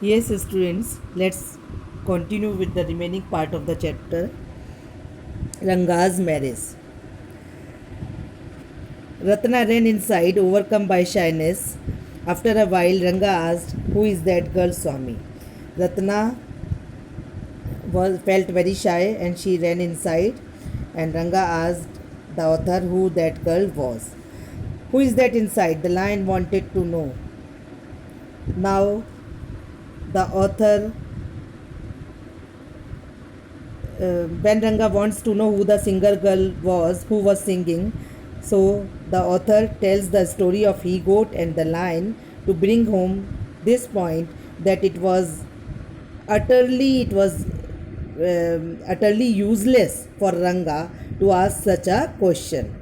Yes, students, let's continue with the remaining part of the chapter Ranga's marriage. Ratna ran inside, overcome by shyness. After a while, Ranga asked, "Who is that girl, Swami?" Ratna felt very shy and she ran inside. And Ranga asked the author who that girl was. "Who is that inside?" The lion wanted to know. Now, the author when Ranga wants to know who the singer girl was who was singing, so the author tells the story of he goat and the lion to bring home this point that it was utterly useless for Ranga to ask such a question.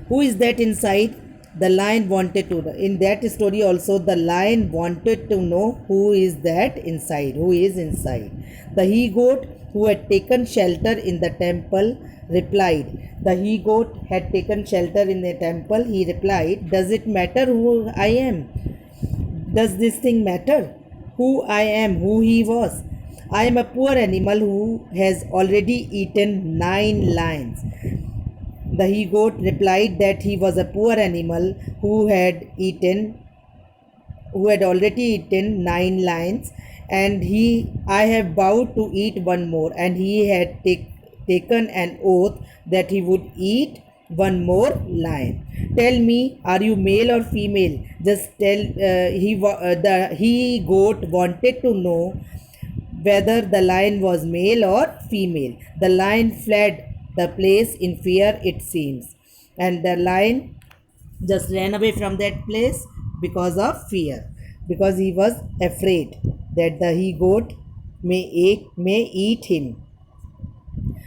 Who is that inside? The lion wanted to know. In that story also, the lion wanted to know who is that inside, who is inside. The he goat who had taken shelter in the temple replied. The he goat had taken shelter in the temple. He replied, "Does it matter who I am? Does this thing matter? Who I am, who he was? I am a poor animal who has already eaten 9 lions." The he goat replied that he was a poor animal who had already eaten 9 lions, and I have vowed to eat one more, and he had taken an oath that he would eat one more lion. Tell me, are you male or female? Just tell. The he goat wanted to know whether the lion was male or female. The lion fled the place in fear, it seems, and the lion just ran away from that place because of fear, because he was afraid that the he goat may eat him.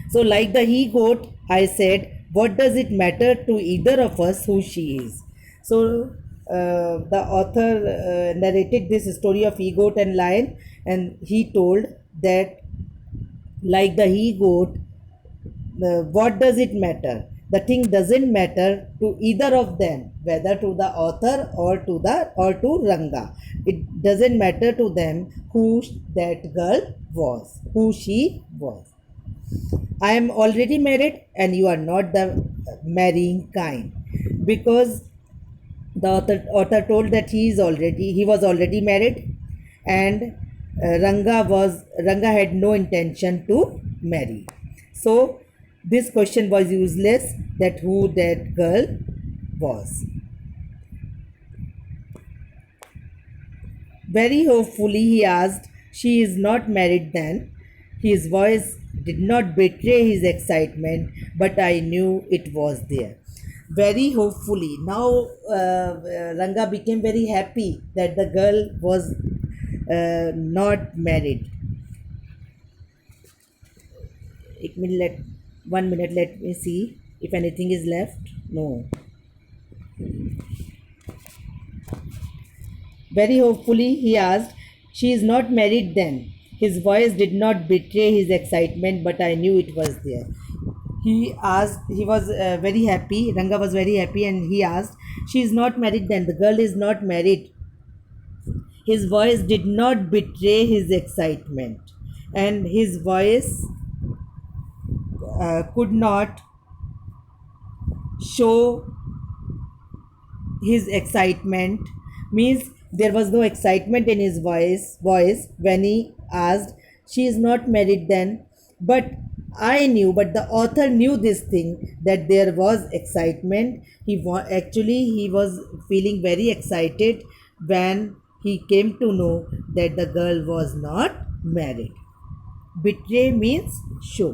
So, like the he goat, I said, "What does it matter to either of us who she is?" So, the author narrated this story of he goat and lion, and he told that, like the he goat, what does it matter? The thing doesn't matter to either of them, whether to the author or to Ranga. It doesn't matter to them who that girl was, who she was. I am already married and you are not the marrying kind. Because the author told that he was already married, and Ranga had no intention to marry. So this question was useless, that who that girl was. Very hopefully he asked, "She is not married then?" His voice did not betray his excitement, but I knew it was there. Very hopefully. Now Ranga became very happy that the girl was not married. It will let 1 minute. Let me see if anything is left. No. Very hopefully, he asked, "She is not married then?" His voice did not betray his excitement, but I knew it was there. He was very happy. Ranga was very happy, and he asked, "She is not married then? The girl is not married?" His voice did not betray his excitement, and his voice could not show his excitement, means there was no excitement in his voice when he asked, "She is not married then?" But but the author knew this thing, that there was excitement. Actually he was feeling very excited when he came to know that the girl was not married. Betray means show.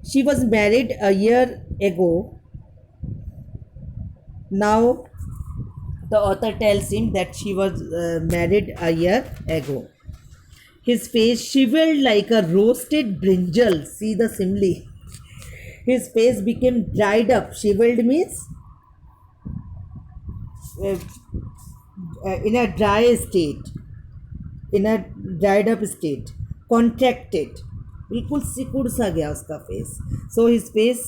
She was married a year ago. Now the author tells him that she was married a year ago. His face shivered like a roasted brinjal. See the simile. His face became dried up. Shivered means uh, in a dry state, in a dried up state, contracted. बिल्कुल सिकुड़ सा गया उसका face. So his face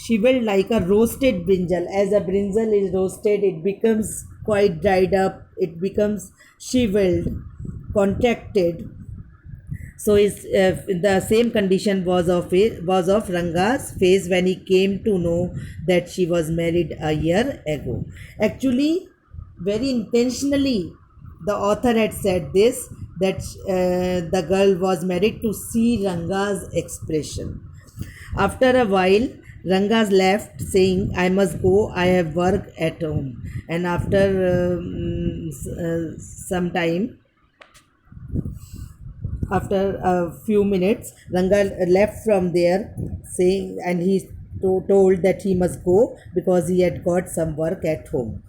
shivered like a roasted brinjal. As a brinjal is roasted, it becomes quite dried up, it becomes shriveled, contracted. So the same condition was of Ranga's face when he came to know that she was married a year ago. Actually, very intentionally, the author had said this, that the girl was married to see Ranga's expression. After a while, Rangas left, saying, "I must go, I have work at home." And after some time, after a few minutes, Ranga left from there, saying, and he told that he must go because he had got some work at home.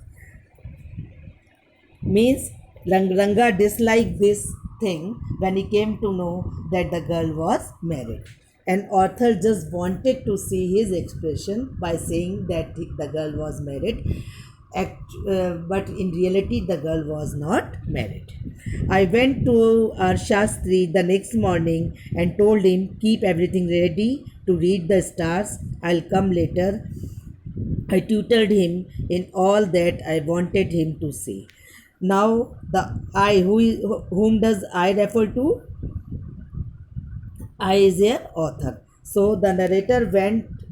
Means Ranga disliked this thing when he came to know that the girl was married. And author just wanted to see his expression by saying that the girl was married. But in reality, the girl was not married. I went to our Shastri the next morning and told him, keep everything ready to read the stars. I'll come later. I tutored him in all that I wanted him to say. Now the I whom does I refer to? I is a author. So the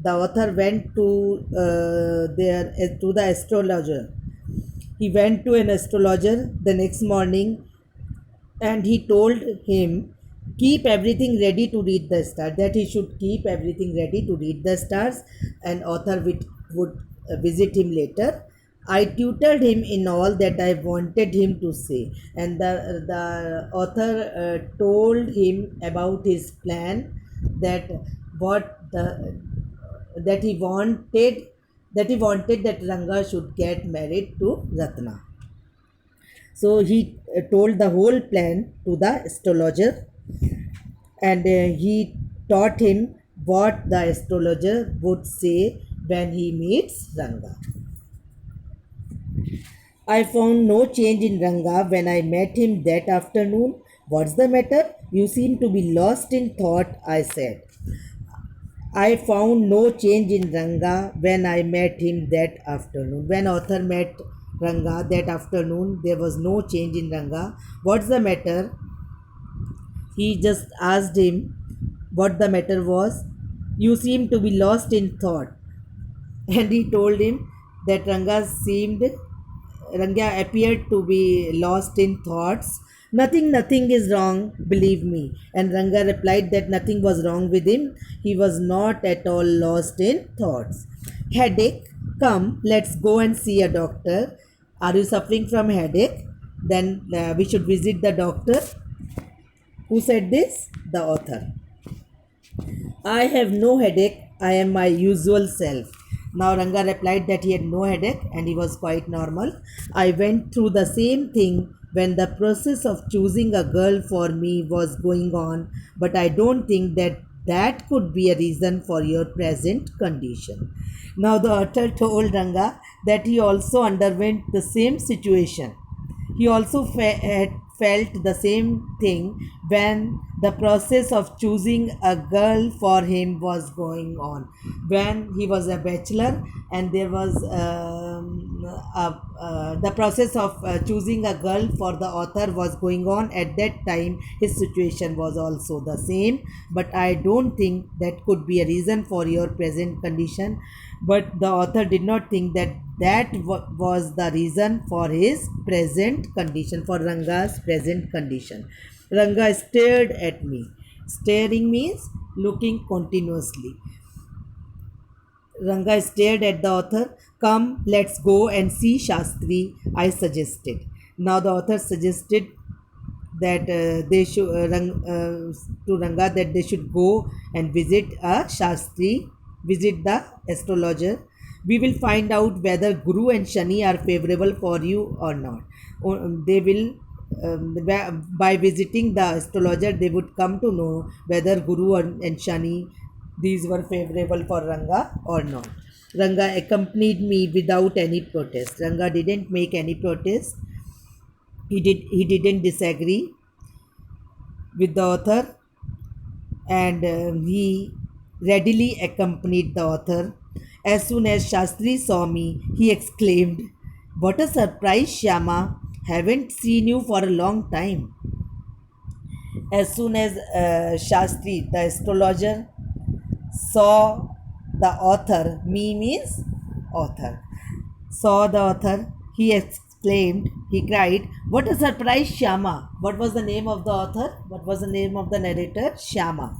author went to to the astrologer. He went to an astrologer the next morning and he told him keep everything ready to read the stars, that he should keep everything ready to read the stars, and author would visit him later. I tutored him in all that I wanted him to say, and the author told him about his plan, that what the that he wanted that Ranga should get married to Ratna. So he told the whole plan to the astrologer, and he taught him what the astrologer would say when he meets Ranga. I found no change in Ranga when I met him that afternoon. What's the matter? You seem to be lost in thought, I said. I found no change in Ranga when I met him that afternoon. When author met Ranga that afternoon, there was no change in Ranga. What's the matter? He just asked him what the matter was. You seem to be lost in thought. And he told him that Ranga appeared to be lost in thoughts. Nothing is wrong, believe me. And Ranga replied that nothing was wrong with him. He was not at all lost in thoughts. Headache? Come, let's go and see a doctor. Are you suffering from headache? Then we should visit the doctor. Who said this? The author. I have no headache. I am my usual self. Now Ranga replied that he had no headache and he was quite normal. I went through the same thing when the process of choosing a girl for me was going on, but I don't think that could be a reason for your present condition. Now the author told Ranga that he also underwent the same situation. He also had felt the same thing when the process of choosing a girl for him was going on. When he was a bachelor and there was the process of choosing a girl for the author was going on, at that time his situation was also the same. But I don't think that could be a reason for your present condition. But the author did not think that was the reason for his present condition, for Ranga's present condition. Ranga stared at me. Staring means looking continuously. Ranga stared at the author. Come, let's go and see Shastri, I suggested. Now the author suggested that they should to Ranga that they should go and visit a Shastri, visit the astrologer. We will find out whether Guru and Shani are favorable for you or not. They will by visiting the astrologer they would come to know whether Guru and Shani, these were favorable for Ranga or not. Ranga accompanied me without any protest. Ranga didn't make any protest. He didn't disagree with the author, and he readily accompanied the author. As soon as Shastri saw me, he exclaimed, What a surprise, Shyama. Haven't seen you for a long time. As soon as Shastri, the astrologer, saw the author, me means author, saw the author, he exclaimed, he cried, "What a surprise, Shyama!" What was the name of the author? What was the name of the narrator? Shyama.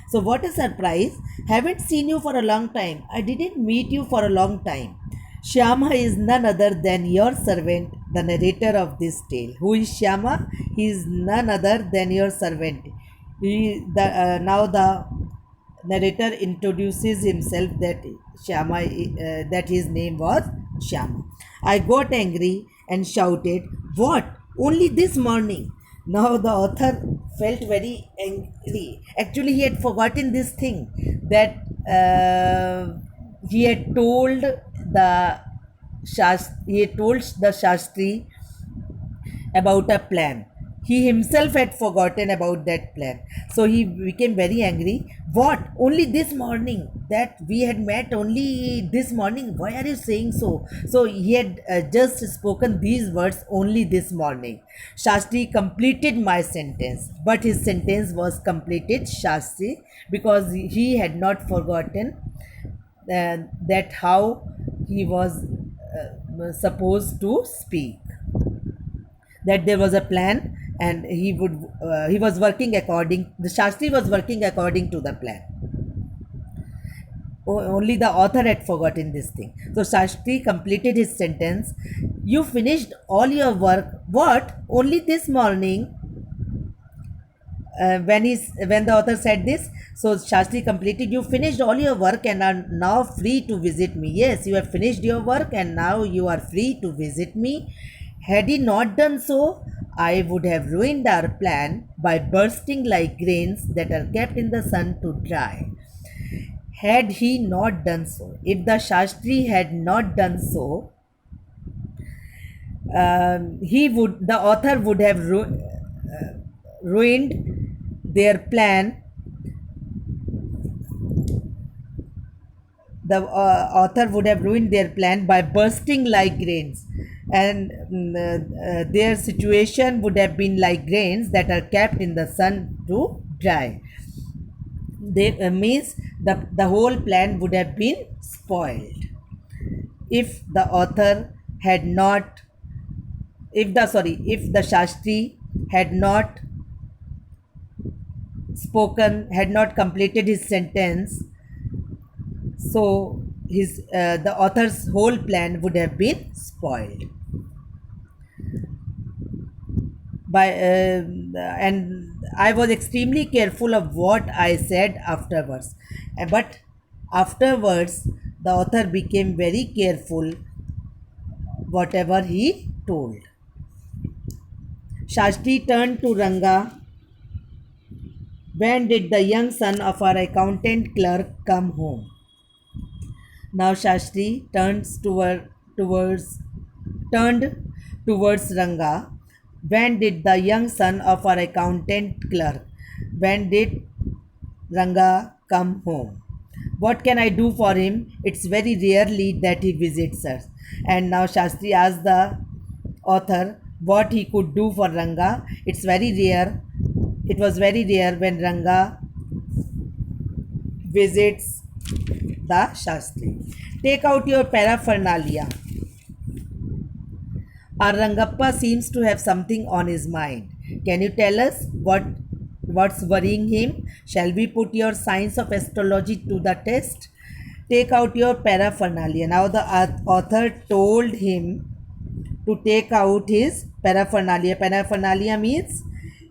So, what a surprise! Haven't seen you for a long time. I didn't meet you for a long time. Shyama is none other than your servant, the narrator of this tale. Who is Shyama? He is none other than your servant. Now the narrator introduces himself that that his name was Shyama. I got angry and shouted, "What? Only this morning?" Now the author felt very angry. Actually, he had forgotten this thing that he had told he had told the Shastri about a plan. He himself had forgotten about that plan. So he became very angry. What? Only this morning? That we had met only this morning? Why are you saying so? So he had just spoken these words only this morning. Shastri completed my sentence, but his sentence was completed, Shastri, because he had not forgotten that how he was supposed to speak, that there was a plan and he was working according, the Shastri was working according to the plan. Only the author had forgotten this thing. So Shastri completed his sentence. You finished all your work. What? Only this morning? When the author said this, so Shastri completed, you finished all your work and are now free to visit me. Yes, you have finished your work and now you are free to visit me. Had he not done so, I would have ruined our plan by bursting like grains that are kept in the sun to dry. Had he not done so, if the Shastri had not done so, the author would have ruined their plan. The author would have ruined their plan by bursting like grains, and their situation would have been like grains that are kept in the sun to dry. They means the whole plan would have been spoiled if the author had not, if the Shastri had not spoken, had not completed his sentence. So the author's whole plan would have been spoiled by and I was extremely careful of what I said afterwards. But afterwards, the author became very careful whatever he told. Shastri turned to Ranga. When did the young son of our accountant clerk come home? Now Shastri towards turned towards Ranga. When did the young son of our accountant clerk? When did Ranga come home? What can I do for him? It's very rarely that he visits us. And now Shastri asked the author what he could do for Ranga. It's very rare. It was very rare when Ranga visits the Shastri. Take out your paraphernalia. Our Rangappa seems to have something on his mind. Can you tell us what's worrying him? Shall we put your science of astrology to the test? Take out your paraphernalia. Now the author told him to take out his paraphernalia. Paraphernalia means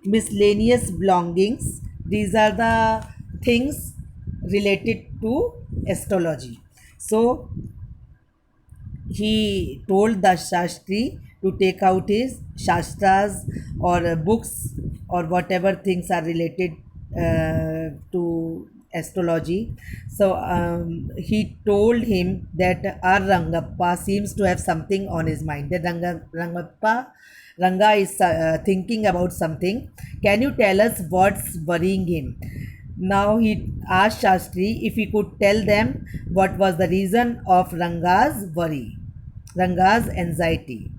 miscellaneous belongings. These are the things related to astrology. So he told the Shastri to take out his Shastras or books or whatever things are related to astrology. So he told him that our Rangappa seems to have something on his mind. That Ranga is thinking about something. Can you tell us what's worrying him? Now he asked Shastri if he could tell them what was the reason of Ranga's worry. Ranga's anxiety.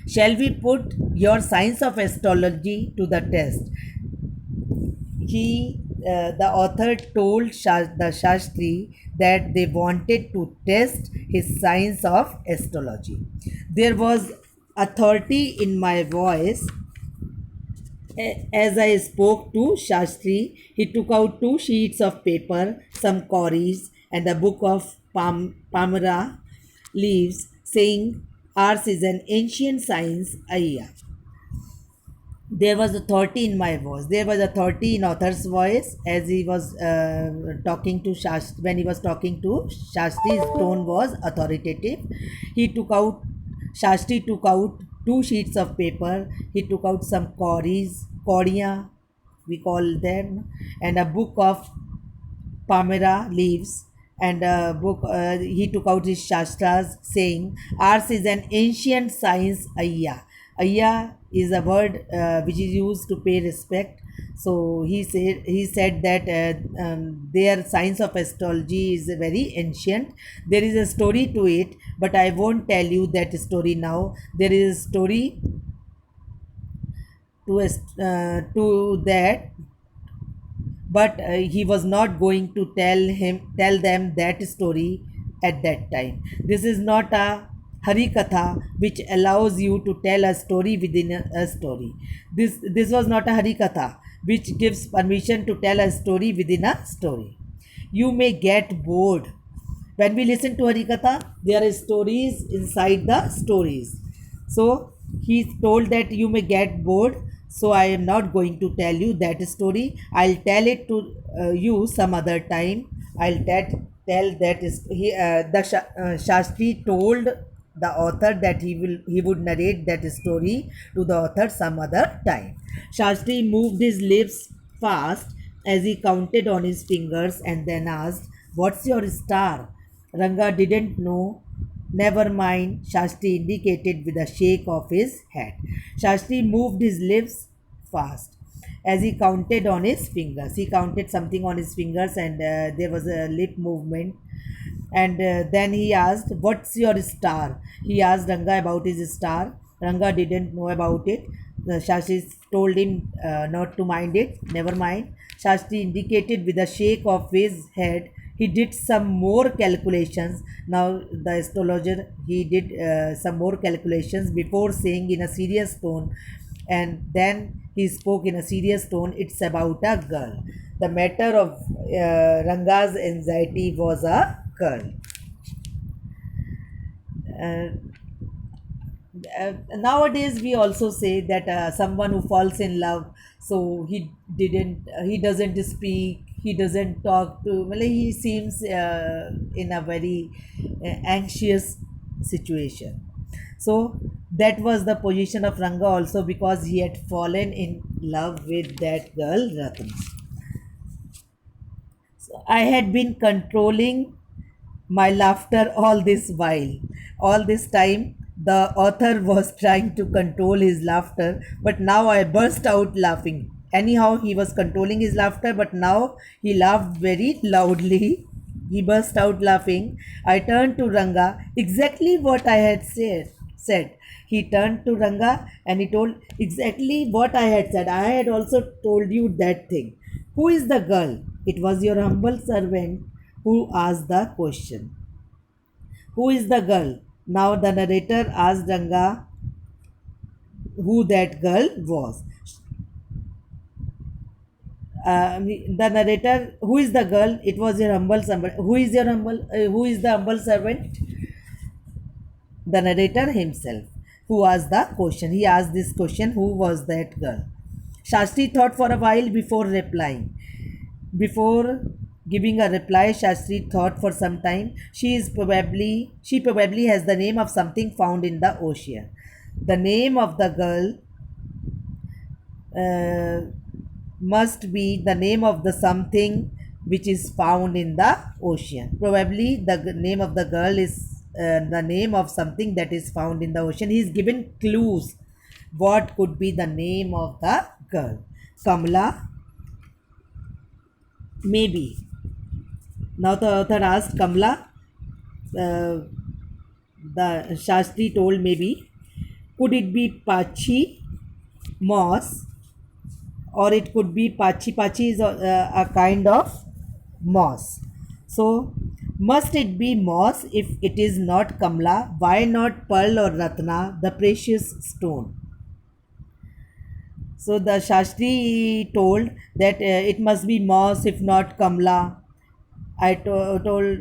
Shall we put your science of astrology to the test? The author told the Shastri that they wanted to test his science of astrology. There was authority in my voice. As I spoke to Shastri, he took out two sheets of paper, some cauries, and a book of Palmyra leaves, saying, "Ours is an ancient science, Ayya." There was authority in my voice. There was authority in author's voice as he was talking to Shastri. When he was talking to Shastri, his tone was authoritative. He took out, Shastri took out two sheets of paper. He took out some coriya, we call them, and a book of Palmyra leaves, and a book. He took out his Shastras, saying, "Ours is an ancient science, Ayya." Ayya is a word which is used to pay respect. So he said that their science of astrology is very ancient. There is a story to it, but I won't tell you that story now. There is a story to that, but he was not going to tell them that story at that time. This is not a hari katha which allows you to tell a story within a story. This was not a hari katha which gives permission to tell a story within a story. You may get bored when we listen to harikatha. There are stories inside the stories. So he told that you may get bored, so I am not going to tell you that story. I'll tell it to you some other time. I'll tell that is Shastri told the author that he would narrate that story to the author some other time. Shastri moved his lips fast as he counted on his fingers and then asked, "What's your star?" Ranga didn't know. "Never mind," Shastri indicated with a shake of his head. Shastri moved his lips fast as he counted on his fingers. He counted something on his fingers, and there was a lip movement. And then he asked, "What's your star?" He asked Ranga about his star. Ranga didn't know about it. Shastri told him not to mind it. Never mind. Shastri indicated with a shake of his head. He did some more calculations. Now, the astrologer, he did some more calculations before saying in a serious tone, and then he spoke in a serious tone, "It's about a girl." The matter of Ranga's anxiety was a girl. Uh, Nowadays we also say that someone who falls in love, so he doesn't speak, he doesn't talk to, well, he seems in a very anxious situation. So that was the position of Ranga also, because he had fallen in love with that girl Ratna. So I had been controlling my laughter all this while. All this time, the author was trying to control his laughter, but now I burst out laughing. Anyhow, he was controlling his laughter, but now he laughed very loudly. He burst out laughing. I turned to Ranga, exactly what I had said. He turned to Ranga and he told exactly what I had said. I had also told you that thing. Who is the girl? It was your humble servant who asked the question. Who is the girl? Now the narrator asked Ranga who that girl was. The narrator, who is the girl? It was your humble servant. Who is the humble servant? The narrator himself, who asked the question. He asked this question, who was that girl? Shastri thought for a while before replying. Before giving a reply, Shastri thought for some time. She probably has the name of something found in the ocean. The name of the girl uh, must be the name of the something which is found in the ocean. Probably the name of the girl is the name of something that is found in the ocean. He is given clues. What could be the name of the girl? Kamala, maybe. Now the author asked Kamala, uh, the Shastri told maybe, could it be Pachi, moss, or it could be Pachi. Pachi is a kind of moss. So, must it be moss if it is not Kamla? Why not pearl or Ratna, the precious stone? So the Shastri told that it must be moss if not Kamla. Told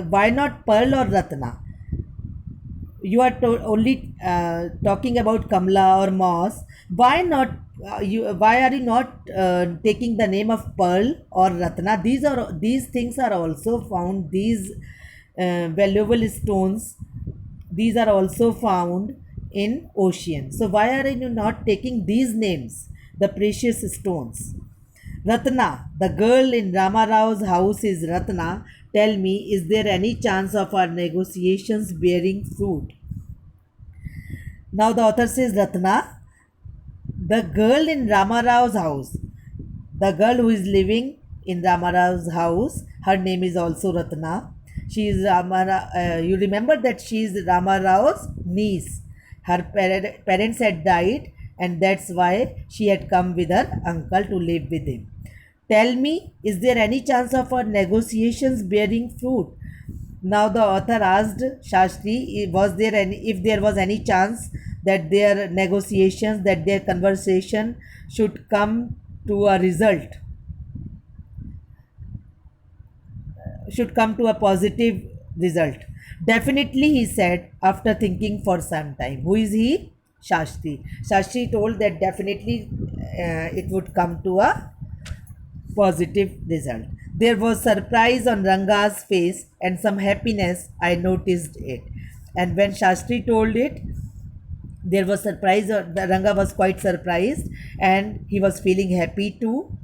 why not pearl or Ratna? You are only talking about Kamla or moss. Why not? Why are you not taking the name of pearl or Ratna? These things are also found. These valuable stones, these are also found in ocean. So why are you not taking these names, the precious stones? Ratna, the girl in Rama Rao's house is Ratna. Tell me, is there any chance of our negotiations bearing fruit? Now the author says, Ratna, the girl in Rama Rao's house, the girl who is living in Rama Rao's house, her name is also Ratna. She is you remember that she is Rama Rao's niece. Her parents had died, and that's why she had come with her uncle to live with him. Tell me, is there any chance of our negotiations bearing fruit? Now the author asked Shastri, was there any, if there was any chance that their negotiations, that their conversation should come to a result, should come to a positive result. Definitely, he said after thinking for some time. Who is he? Shastri. Shastri told that definitely it would come to a positive result. There was surprise on Ranga's face and some happiness. I noticed it. And when Shastri told it, there was surprise. The Ranga was quite surprised and he was feeling happy too.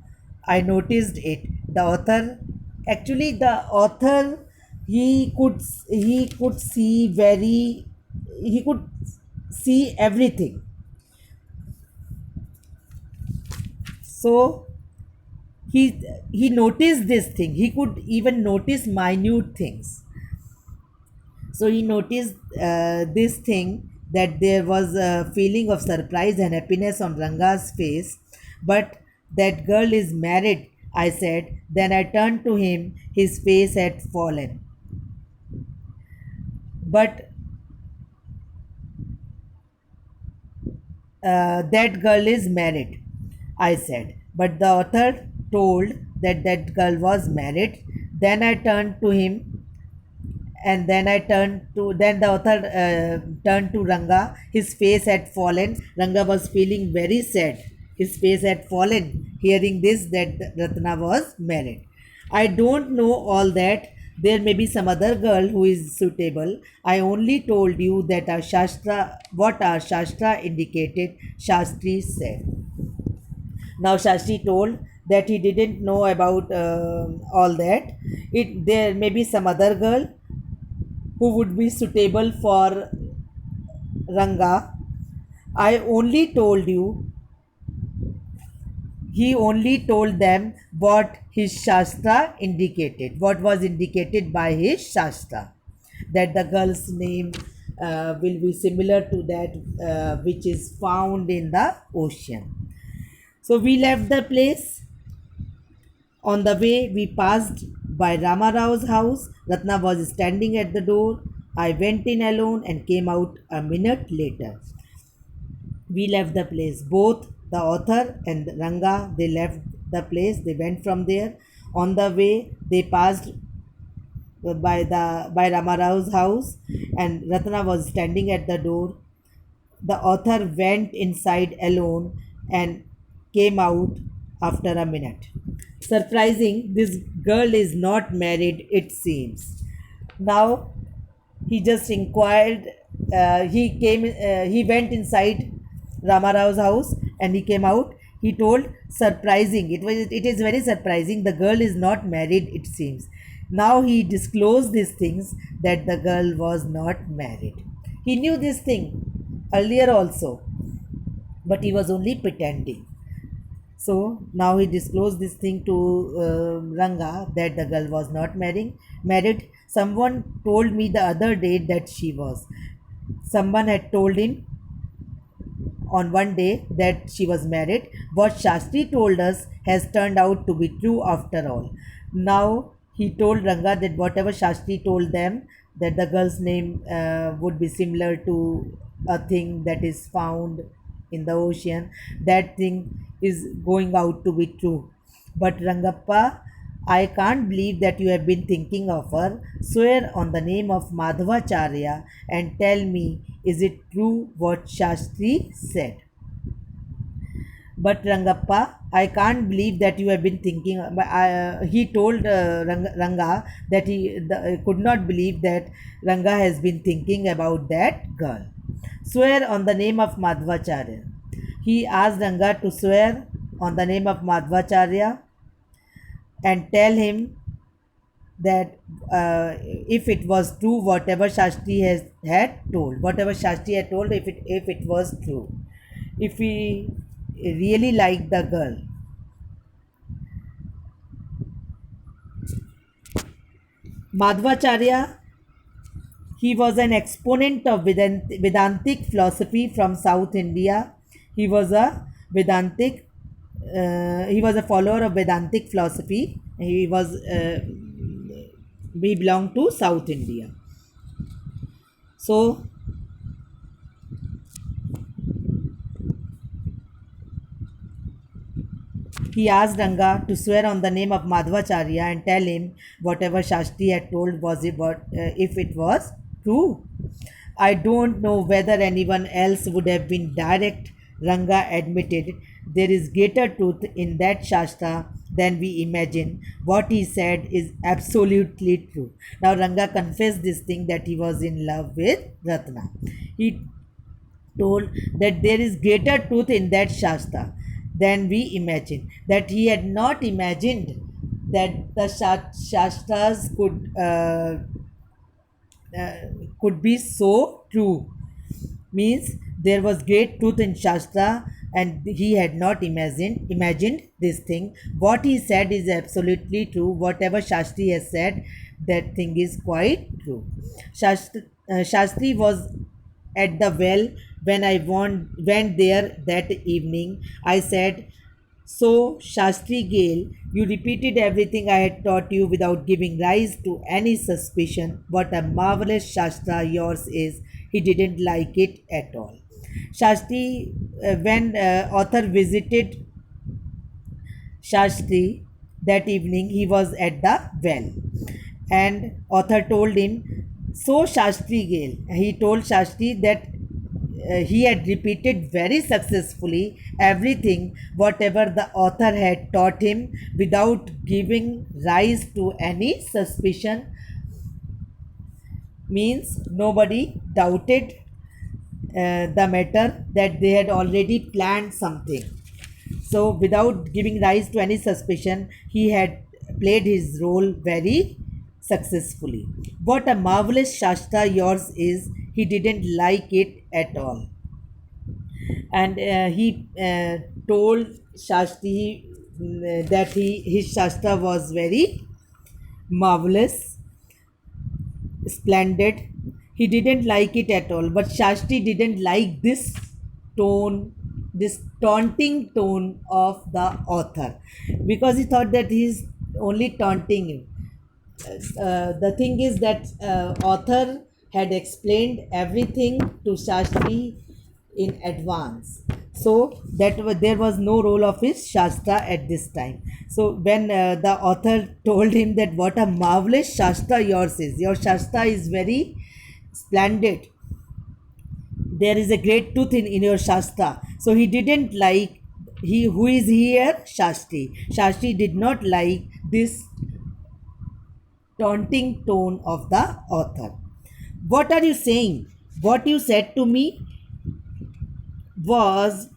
I noticed it. The author, he could see very, he could see everything. So he noticed this thing. He could even notice minute things. So he noticed this thing, that there was a feeling of surprise and happiness on Ranga's face. But that girl is married, I said. Then I turned to him. His face had fallen. But that girl is married, I said. But the author told that that girl was married. Then I turned to him, and then the author turned to Ranga. His face had fallen. Ranga was feeling very sad. His face had fallen hearing this, that Ratna was married. I don't know all that. There may be some other girl who is suitable. I only told you that our Shastra, what our Shastra indicated, Shastri said. Now Shastri told that he didn't know about all that. There may be some other girl who would be suitable for Ranga. I only told you, he only told them what his Shastra indicated, what was indicated by his Shastra, that the girl's name will be similar to that which is found in the ocean. So we left the place. On the way, we passed by Rama Rao's house. Ratna was standing at the door. I went in alone and came out a minute later. We left the place. Both the author and Ranga, they left the place. They went from there. On the way, they passed by Rama Rao's house, and Ratna was standing at the door. The author went inside alone and came out after a minute. Surprising, this girl is not married, it seems. Now he just inquired. He went inside Ramarao's house and he came out. He told, surprising. It is very surprising. The girl is not married, it seems. Now he disclosed these things, that the girl was not married. He knew this thing earlier also, but he was only pretending. So now he disclosed this thing to Ranga, that the girl was not married. Someone told me the other day that she was. Someone had told him on one day that she was married. What Shastri told us has turned out to be true after all. Now he told Ranga that whatever Shastri told them, that the girl's name would be similar to a thing that is found in the ocean, that thing is going out to be true. But Rangappa, I can't believe that you have been thinking of her. Swear on the name of Madhavacharya and tell me, is it true what Shastri said? But Rangappa, I can't believe that you have been thinking. He told Ranga that he could not believe that Ranga has been thinking about that girl. Swear on the name of Madhvacharya. He asked Ranga to swear on the name of Madhvacharya and tell him that if it was true, whatever Shastri has had told, whatever Shastri had told, if it was true, if he really liked the girl. Madhvacharya, he was an exponent of Vedantic philosophy from South India. He was a Vedantic. He was a follower of Vedantic philosophy. He belonged to South India. So he asked Ranga to swear on the name of Madhvacharya and tell him whatever Shastri had told was if it was true. I don't know whether anyone else would have been direct. Ranga admitted there is greater truth in that Shastra than we imagine. What he said is absolutely true. Now Ranga confessed this thing, that he was in love with Ratna. He told that there is greater truth in that Shastra than we imagine. That he had not imagined that the Shastras uh, could be so true. Means there was great truth in Shastra, and he had not imagined this thing. What he said is absolutely true. Whatever Shastri has said, that thing is quite true. Shastri was at the well when I went there that evening. I said, so, Shastri Gale, you repeated everything I had taught you without giving rise to any suspicion. What a marvelous Shastra yours is. He didn't like it at all. Shastri, when author visited Shastri that evening, he was at the well, and author told him, so Shastri Gale. He told Shastri that he had repeated very successfully everything whatever the author had taught him without giving rise to any suspicion. Means nobody doubted the matter, that they had already planned something. So without giving rise to any suspicion, he had played his role very successfully. What a marvelous Shastra yours is. He didn't like it at all. And he told Shastri that his Shastra was very marvelous, splendid. He didn't like it at all, but Shastri didn't like this tone, this taunting tone of the author, because he thought that he is only taunting him. The thing is that author had explained everything to Shastri in advance, so there was no role of his Shastra at this time. So when the author told him that what a marvelous Shastra yours is, your Shastra is very splendid, there is a great truth in your Shastra. So he didn't like, he who is here, Shastri did not like this taunting tone of the author. What are you saying? What you said to me was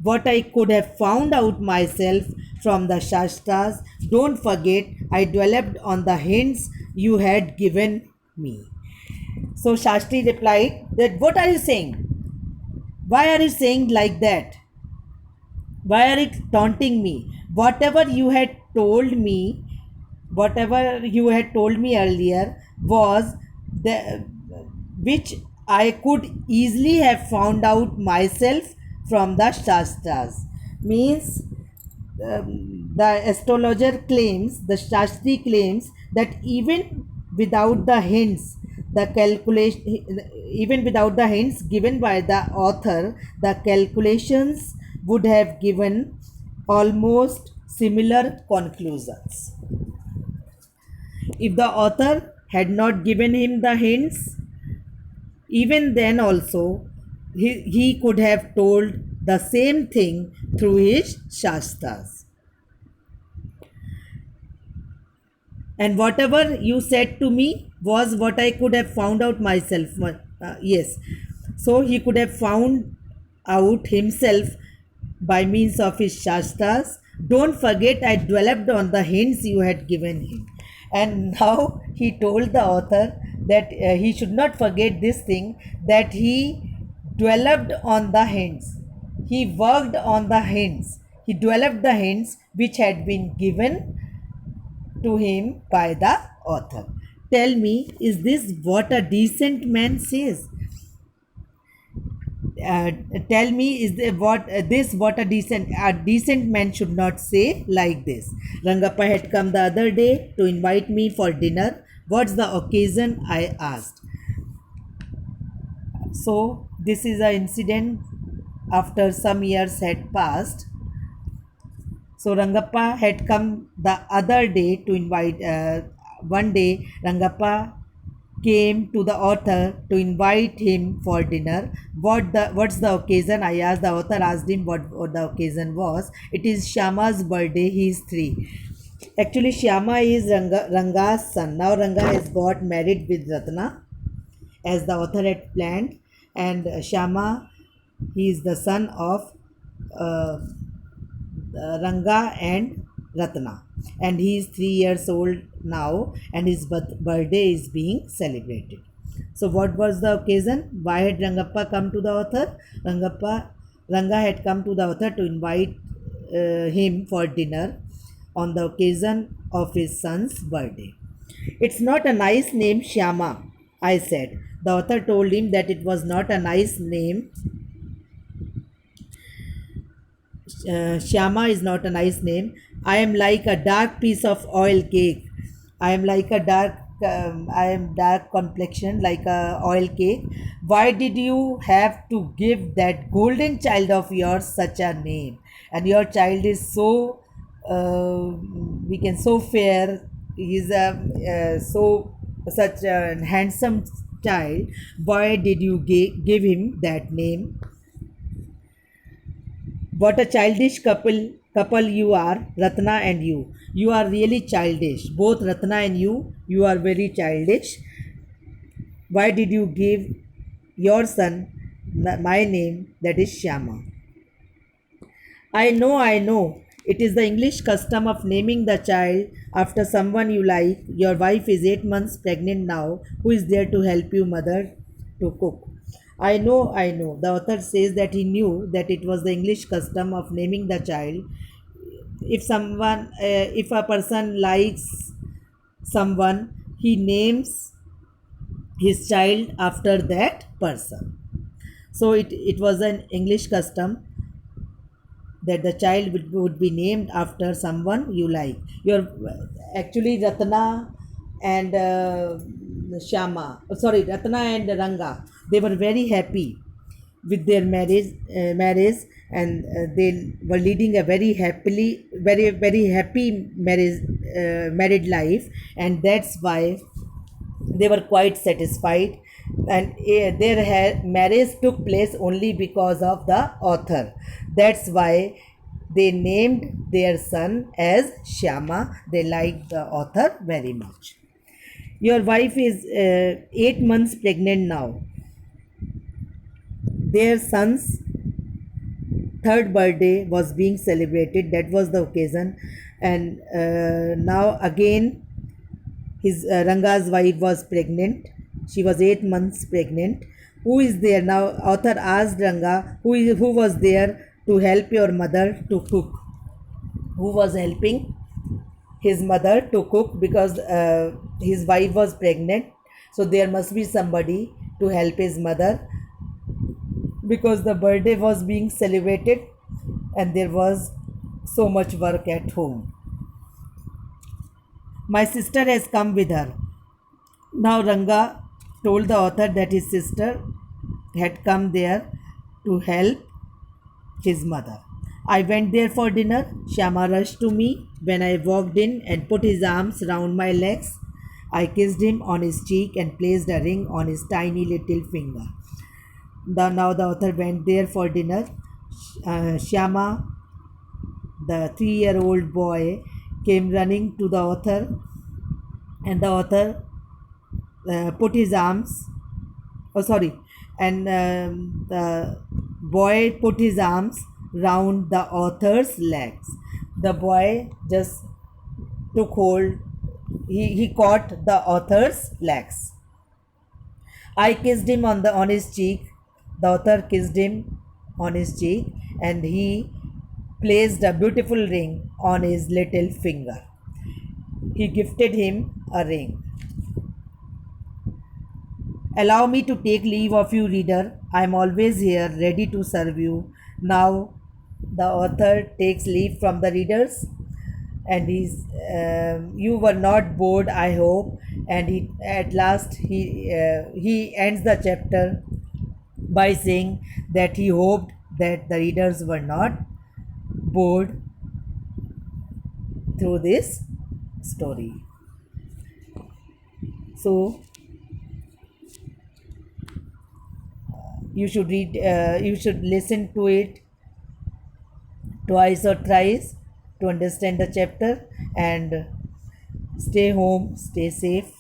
what I could have found out myself from the Shastras. Don't forget, I dwelled on the hints you had given me. So Shastri replied that, what are you saying? Why are you saying like that? Why are you taunting me? Whatever you had told me, whatever you had told me earlier was the which I could easily have found out myself from the Shastras. Means the astrologer claims, the Shastri claims that without the hints, the calculation, even without the hints given by the author, the calculations would have given almost similar conclusions. If the author had not given him the hints, even then also he could have told the same thing through his Shastras. And whatever you said to me was what I could have found out myself. Yes. So he could have found out himself by means of his Shastras. Don't forget, I dwelled on the hints you had given him. And now he told the author that he should not forget this thing, that he dwelled on the hints. He worked on the hints. He developed the hints which had been given to him by the author. Tell me, is this what a decent man says? uh, Tell me, is there what a decent man should not say like this? Rangappa had come the other day to invite me for dinner. What's the occasion? I asked. So this is an incident after some years had passed. So Rangappa had come the other day to invite. One day, Rangappa came to the author to invite him for dinner. What's the occasion? I asked. The author asked him what the occasion was. It is Shyama's birthday. He is 3. Actually, Shyama is Ranga's son. Now Ranga has got married with Ratna, as the author had planned, and Shyama, he is the son of uh, Ranga and Ratna, and he is 3 years old now, and his birthday is being celebrated. So, what was the occasion? Why had Rangappa come to the author? Ranga had come to the author to invite him for dinner on the occasion of his son's birthday. It's not a nice name, Shyama, I said. The author told him that it was not a nice name. Shyama is not a nice name. I am like a dark piece of oil cake. I am like a dark. I am dark complexion like a oil cake. Why did you have to give that golden child of yours such a name? And your child is so, we can so fair. He's a so such a handsome child. Why did you give him that name? What a childish couple you are, Ratna and you. You are really childish. Both Ratna and you are very childish. Why did you give your son my name, that is Shyama? I know. It is the English custom of naming the child after someone you like. Your wife is 8 months pregnant now. Who is there to help you, mother, to cook? I know. The author says that he knew that it was the English custom of naming the child. If a person likes someone, he names his child after that person. So it was an English custom that the child would be named after someone you like. Your actually Ratna and Shama, sorry, Ratna and Ranga, they were very happy with their marriage, and they were leading a very happy married life, and that's why they were quite satisfied, and their marriage took place only because of the author. That's why they named their son as Shyama. They liked the author very much. Your wife is 8 months pregnant now. Their son's third birthday was being celebrated. That was the occasion, and now again his Ranga's wife was pregnant. She was 8 months pregnant. Who is there now? Author asked Ranga who was there to help your mother to cook. Who was helping his mother to cook because his wife was pregnant? So there must be somebody to help his mother because the birthday was being celebrated and there was so much work at home. My sister has come with her. Now Ranga told the author that his sister had come there to help his mother. I went there for dinner. Shyama rushed to me when I walked in and put his arms round my legs. I kissed him on his cheek and placed a ring on his tiny little finger. Now the author went there for dinner. Shyama, the 3-year-old boy, came running to the author, and the author put his arms. Oh, sorry. And the boy put his arms round the author's legs. The boy just took hold, he caught the author's legs. I kissed him on his cheek. The author kissed him on his cheek and he placed a beautiful ring on his little finger. He gifted him a ring. Allow me to take leave of you, reader. I am always here, ready to serve you. Now, the author takes leave from the readers, and you were not bored, I hope. And at last he ends the chapter by saying that he hoped that the readers were not bored through this story. So you should listen to it twice or thrice to understand the chapter, and stay home, stay safe.